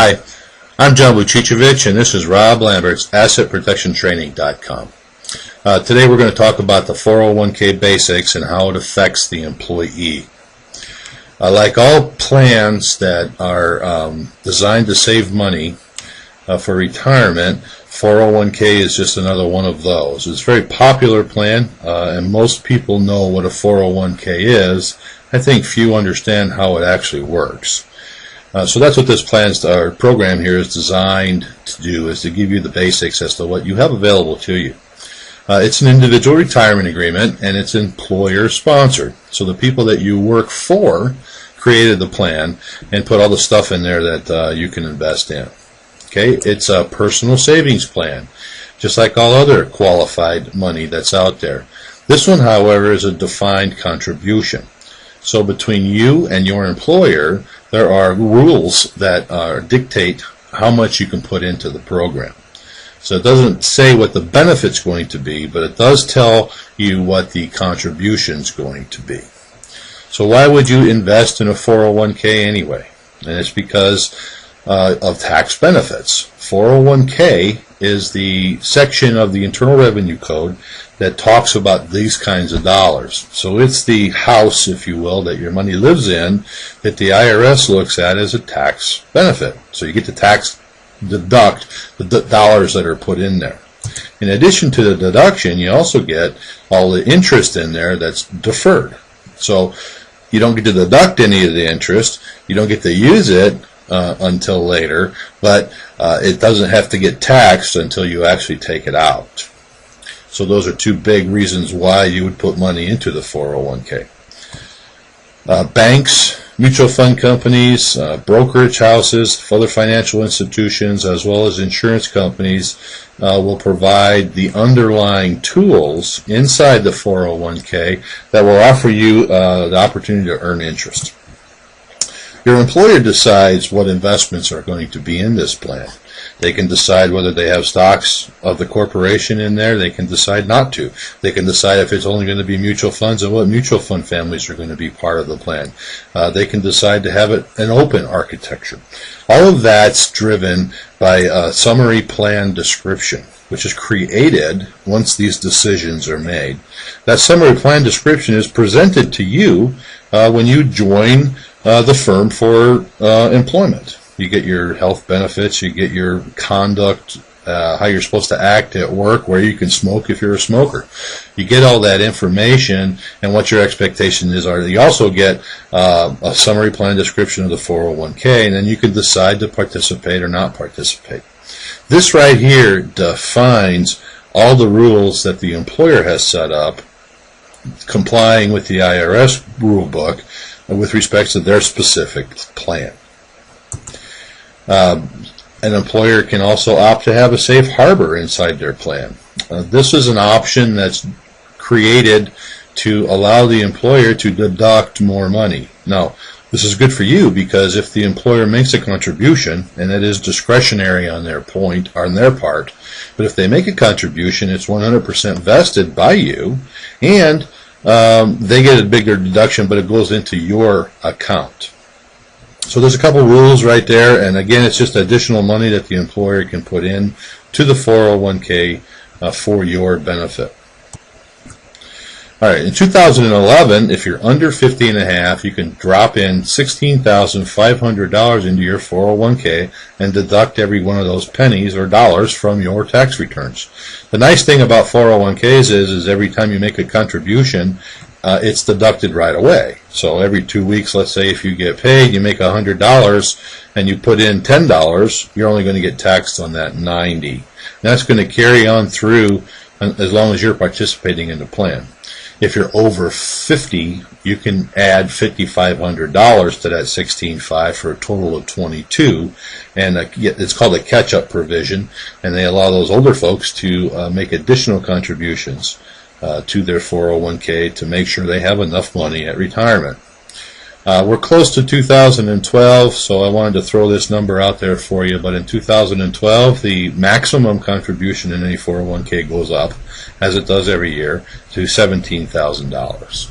Hi, I'm John Vucicevic, and this is Rob Lambert's AssetProtectionTraining.com. Today we're going to talk about the 401k basics and how it affects the employee. Like all plans that are designed to save money for retirement, 401k is just another one of those. It's a very popular plan, and most people know what a 401k is. I think few understand how it actually works. So that's what this program here is designed to do, is to give you the basics as to what you have available to you. It's an individual retirement agreement, and it's employer sponsored. So the people that you work for created the plan and put all the stuff in there that you can invest in. Okay, it's a personal savings plan, just like all other qualified money that's out there. This one, however, is a defined contribution. So between you and your employer, there are rules that dictate how much you can put into the program. So it doesn't say what the benefit's going to be, but it does tell you what the contribution's going to be. So why would you invest in a 401k anyway? And it's because of tax benefits. 401k is the section of the Internal Revenue Code that talks about these kinds of dollars. So it's the house, if you will, that your money lives in, that the IRS looks at as a tax benefit. So you get to tax deduct the dollars that are put in there. In addition to the deduction, you also get all the interest in there that's deferred. So you don't get to deduct any of the interest, you don't get to use it until later, but it doesn't have to get taxed until you actually take it out. So those are two big reasons why you would put money into the 401k. Banks, mutual fund companies, brokerage houses, other financial institutions, as well as insurance companies will provide the underlying tools inside the 401k that will offer you the opportunity to earn interest. Your employer decides what investments are going to be in this plan. They can decide whether they have stocks of the corporation in there. They can decide not to. They can decide if it's only going to be mutual funds and what mutual fund families are going to be part of the plan. They can decide to have it an open architecture. All of that's driven by a summary plan description, which is created once these decisions are made. That summary plan description is presented to you when you join the firm for employment. You get your health benefits, you get your conduct, how you're supposed to act at work, where you can smoke if you're a smoker. You get all that information and what your expectations are. You also get a summary plan description of the 401k, and then you can decide to participate or not participate. This right here defines all the rules that the employer has set up, complying with the IRS rule book with respect to their specific plan. An employer can also opt to have a safe harbor inside their plan. This is an option that's created to allow the employer to deduct more money. Now, this is good for you because if the employer makes a contribution, and it is discretionary on their part, but if they make a contribution, it's 100% vested by you, and they get a bigger deduction, but it goes into your account. So there's a couple rules right there, and again, it's just additional money that the employer can put in to the 401k for your benefit. All right, in 2011, if you're under 50 and a half, you can drop in $16,500 into your 401k and deduct every one of those pennies or dollars from your tax returns. The nice thing about 401ks is every time you make a contribution, it's deducted right away. So every 2 weeks, let's say if you get paid, you make $100 and you put in $10, you're only going to get taxed on that $90. And that's going to carry on through as long as you're participating in the plan. If you're over 50, you can add $5,500 to that $16,500 for a total of $22, and it's called a catch-up provision, and they allow those older folks to make additional contributions to their 401k to make sure they have enough money at retirement. We're close to 2012, so I wanted to throw this number out there for you, but in 2012, the maximum contribution in any 401k goes up, as it does every year, to $17,000.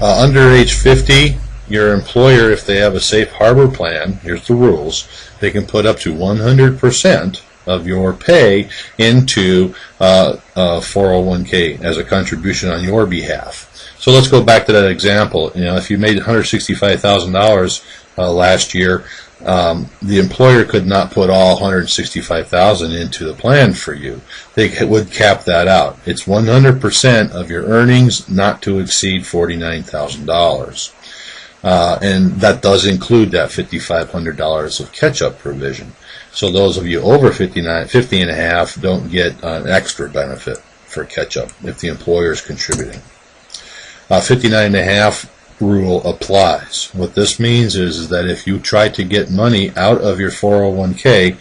Under age 50, your employer, if they have a safe harbor plan, here's the rules, they can put up to 100% of your pay into a 401k as a contribution on your behalf. So let's go back to that example. If you made $165,000 last year, the employer could not put all $165,000 into the plan for you. They would cap that out. It's 100% of your earnings, not to exceed $49,000. And that does include that $5,500 of catch-up provision. So those of you over 50 and a half don't get an extra benefit for catch-up if the employer is contributing. 59 and a half rule applies. What this means is that if you try to get money out of your 401k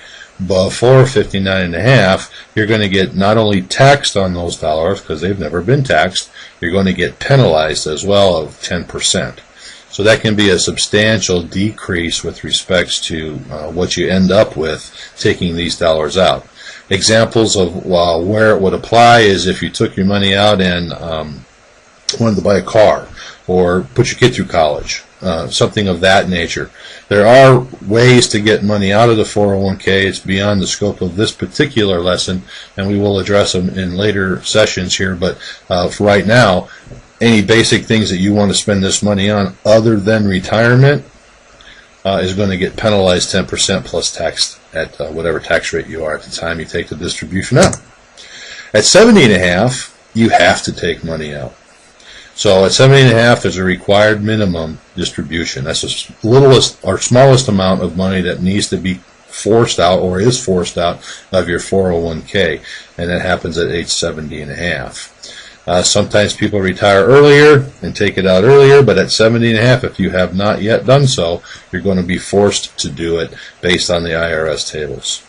before 59 and a half, you're going to get not only taxed on those dollars because they've never been taxed, you're going to get penalized as well of 10%. So that can be a substantial decrease with respects to what you end up with taking these dollars out. Examples of where it would apply is if you took your money out and wanted to buy a car or put your kid through college, something of that nature. There are ways to get money out of the 401k. It's beyond the scope of this particular lesson, and we will address them in later sessions here. But for right now, any basic things that you want to spend this money on other than retirement is going to get penalized 10% plus taxed at whatever tax rate you are at the time you take the distribution out. At 70 and a half, you have to take money out. So at 70 and a half, there's a required minimum distribution. That's the littlest or smallest amount of money that needs to be forced out or is forced out of your 401k, and that happens at age 70 and a half. Sometimes people retire earlier and take it out earlier, but at 70 and a half, if you have not yet done so, you're going to be forced to do it based on the IRS tables.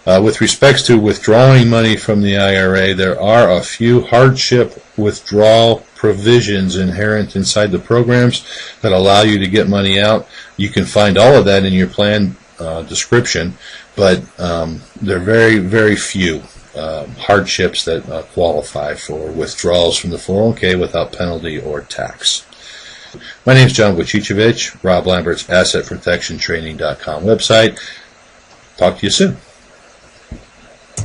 With respects to withdrawing money from the IRA, there are a few hardship withdrawal provisions inherent inside the programs that allow you to get money out. You can find all of that in your plan description, but there are very, very few hardships that qualify for withdrawals from the 401k without penalty or tax. My name is John Wojciechowicz, Rob Lambert's AssetProtectionTraining.com website. Talk to you soon.